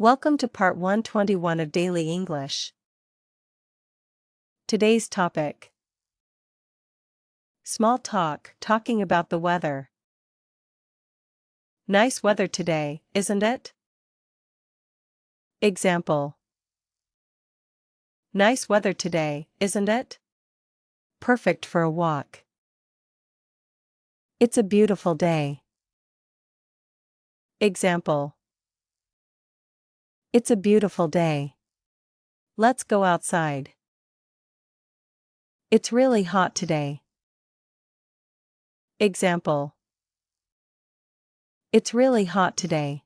Welcome to part 121 of Daily English. Today's topic: small talk, talking about the weather. Nice weather today, isn't it? Example: nice weather today, isn't it? Perfect for a walk. It's a beautiful day. Example: it's a beautiful day. Let's go outside. It's really hot today. Example: it's really hot today.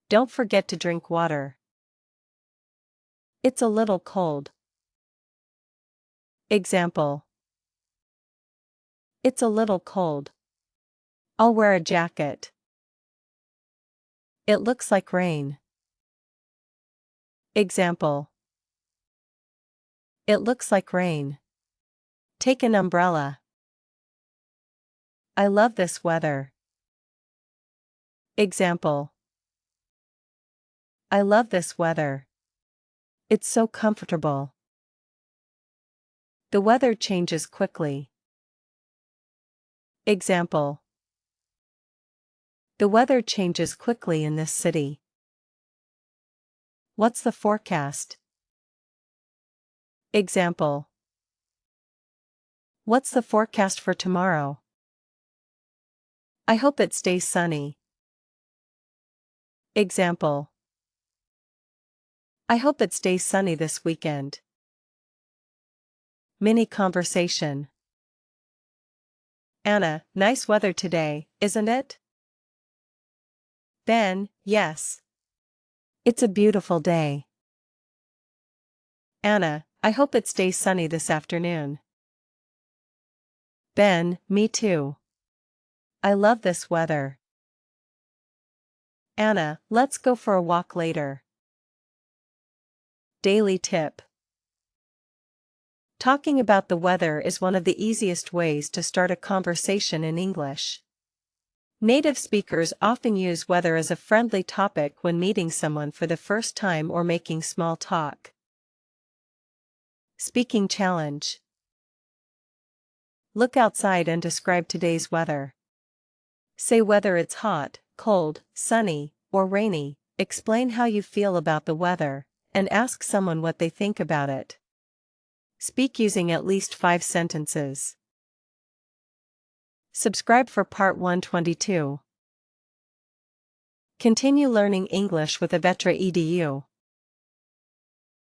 Don't forget to drink water. It's a little cold. Example: it's a little cold. I'll wear a jacket. It looks like rain. Example: it looks like rain. Take an umbrella. I love this weather. Example: I love this weather. It's so comfortable. The weather changes quickly. Example: the weather changes quickly in this city. What's the forecast? Example: what's the forecast for tomorrow? I hope it stays sunny. Example: I hope it stays sunny this weekend. Mini conversation. Anna: nice weather today, isn't it? Ben: yes. It's a beautiful day. Anna: I hope it stays sunny this afternoon. Ben: me too. I love this weather. Anna: let's go for a walk later. Daily tip: talking about the weather is one of the easiest ways to start a conversation in English. Native speakers often use weather as a friendly topic when meeting someone for the first time or making small talk. Speaking challenge: look outside and describe today's weather. Say whether it's hot, cold, sunny, or rainy. Explain how you feel about the weather, and ask someone what they think about it. Speak using at least 5 sentences. Subscribe for part 122. Continue learning English with Avetra edu.